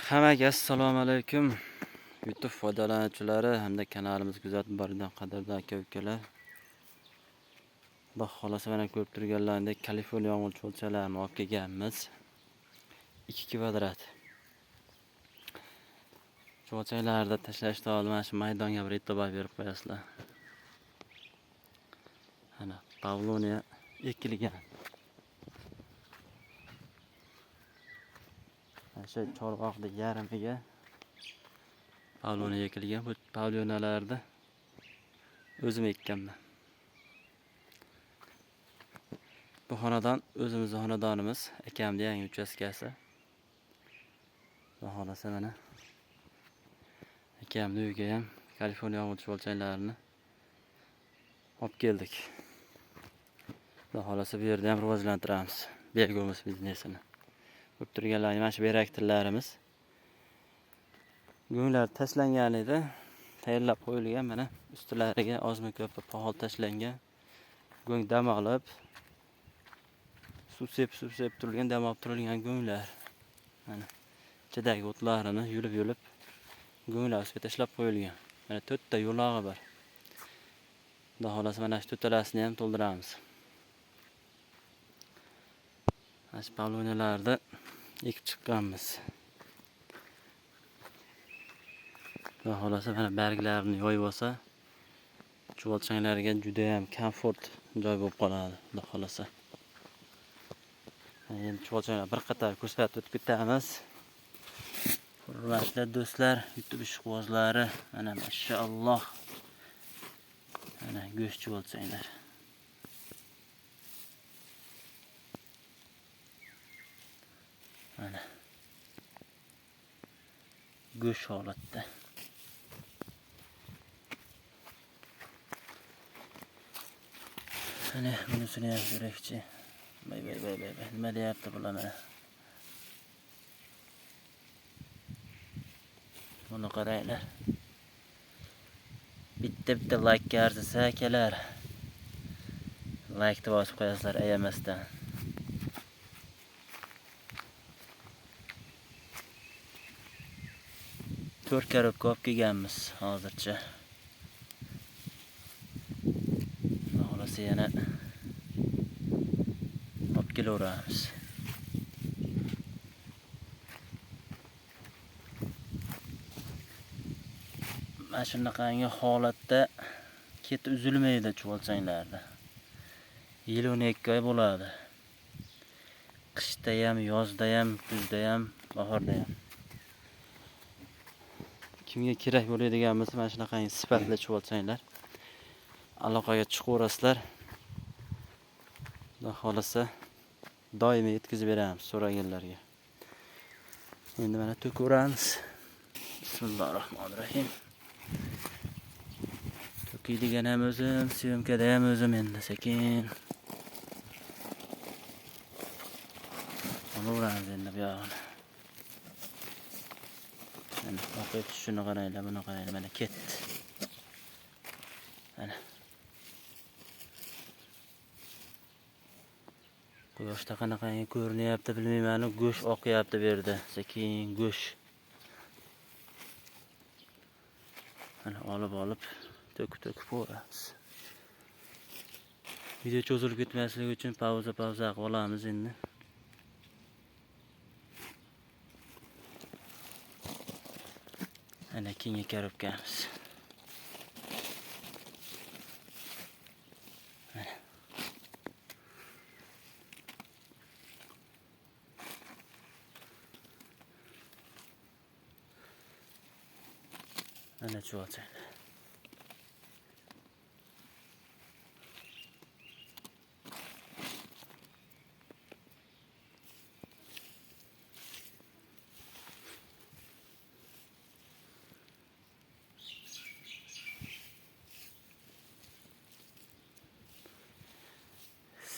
Hammaga assalomu alaykum. YouTube foydalanuvchilari hamda kanalimizni kuzatib borgan qadrdon aka-ukalar. Xudo xolasa mana ko'rib turganlaringdek Kaliforniya yong'oq cho'lchalarini olib kelganmiz. 2 kvadrat. Cho'lchalarda tashlashda oldin mana shu maydonga bir e'tibor berib qo'yasizlar. Ana Pavloniya ekilgan. O'sha chorvoqda yarimiga Pavloniya ekilgan. Bu pavlionalarda o'zim ekkanman. Bu xonadon o'zimizning xonadonimiz, akamning yangi uchastkasi. Xudo xolasa mana akamning uyiga ham Kaliforniya yong'oq cho'lchanlarini olib keldik. Xudo xolasa bu yerda ham rivojlantiramiz Belgomuz biznesini. Ko'p turganlar mana shu beraktillarimiz. Go'nglar tashlangan edi, tayyorlab qo'yilgan, mana ustilariga ozmi ko'p pog'ol tashlangan. Go'ng dam olib, suv sepib turilgan, dam olib turilgan go'nglar. Mana ichidagi o'tlarini yulib go'nglar ustiga tashlab qo'yilgan. Mana 4 ta yo'log'i bor. Xudo xolasa mana shu to'talasini ham to'ldiramiz. Mana shu pavloniyalarda ekib chiqqanmiz. Xudo xolasa mana barglarini yoyib olsa, cho'lchanglarga juda ham komfort joy bo'lib qoladi, xudo xolasa. Endi cho'lchanglar bir qator ko'rsatib o'tib ketamiz. Hurmatli do'stlar, YouTube ishqibozlari, mana mashalloh. Mana go'sht cho'lchanglar. Mana go'sht holatda. Mana bunisini ham kerakchi. Bay. Nima deyapti bular mana? Buni qaranglar. Bitta like arzisa akalar. Like bosib qo'yasizlar ayamasdan. To'rt karobka olib kelganmiz hozircha. Xolasa yana olib kelaveramiz. Mana shunaqangi holatda keti uzilmaydi cho'lchanglarda. Yil 12 oy bo'ladi. Qishda ham, yozda ham, kuzda ham, bahorda ham. Kimga kerak bo'ladigan bo'lsa, mana shunaqangi sifatli cho'lchanglar aloqaga chiqaverasizlar. Xudo xolasa doimiy yetkazib beramiz so'raganlarga. Endi mana to'kaveramiz. Bismillahirrohmanirrohim. To'kiydigan ham o'zim, syomkada ham o'zim endi sekin. Olaveramiz endi bu yog'ini. Mana o'qib shuni qaranglar, buni qaranglar, mana ketdi. Mana quyoshda qanaqangi ko'rinyapti bilmayman, go'sht oqyapti bu yerda. Sekin go'sht. Mana olib to'kib qo'yamiz. Video cho'zilib ketmasligi uchun pauza qilib olamiz endi. Ana keyingi karobkamiz. Ana cho'lchang.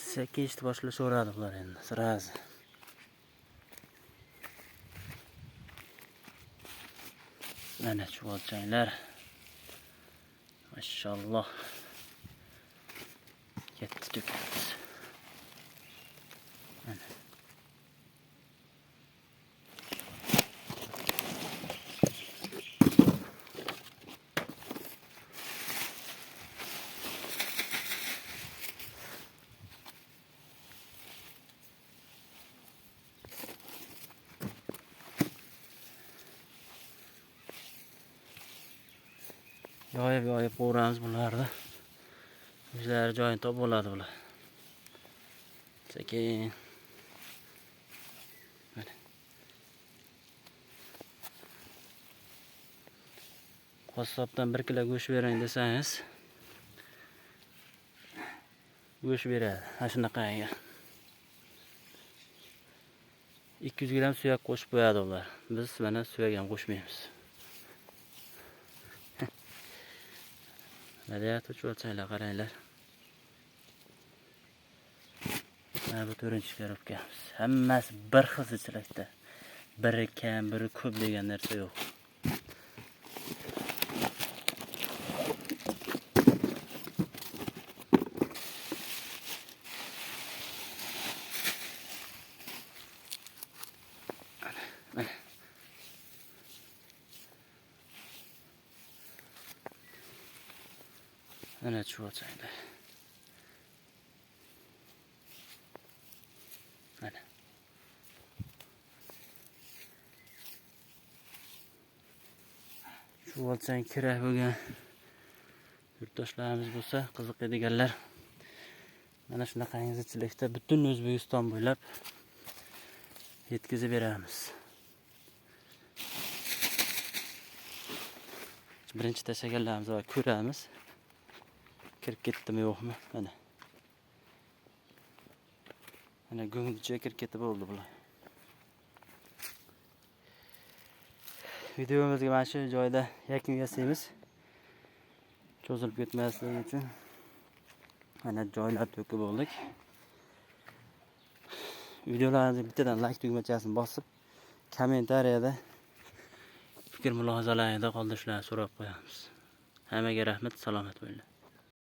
Sekin ishni boshlashaveradi bular endi, sirazi. Mana cho'lchanglar. Mashalloh. Ketdi to'kamiz. Mana. yoyib qo'ramiz bularni. O'zlari joyini topib oladi bular. Sekin. Mana. Qassobdan 1 kilo go'sht bering desangiz, go'sht beradi. Mana shunaqangi. 200 gram suyak qo'shib qo'yadi ular. Biz mana suyak ham qo'shmaymiz. Mana tuch o'lchanglar qaranglar. Mana bu 4-chi korobkamiz. Hammasi bir xil zichilikda. Biri kam, biri ko'p degan narsa yo'q. Mana shu o'lchanglar. Mana. Shu o'lchang kerak bo'lgan yurtdoshlarimiz bo'lsa, qiziqadiganlar mana shunaqangi zichilikda butun O'zbekiston bo'ylab yetkazib beramiz. Birinchi tashaganlarimiz va ko'ramiz. Kirib ketdimi yo'qmi? Mana. Mana go'ngdicha kirib ketib bo'ldi bular. Videomizga mana shu joyda yakun yasaymiz. Cho'zilib ketmasligi uchun mana joylar to'kib oldik. Videolarimizga bittadan like tugmachasini bosib, kommentariyada fikr mulohazalaringizni qoldirishlarini so'rab qo'yamiz. Hammaga rahmat, salomat bo'linglar.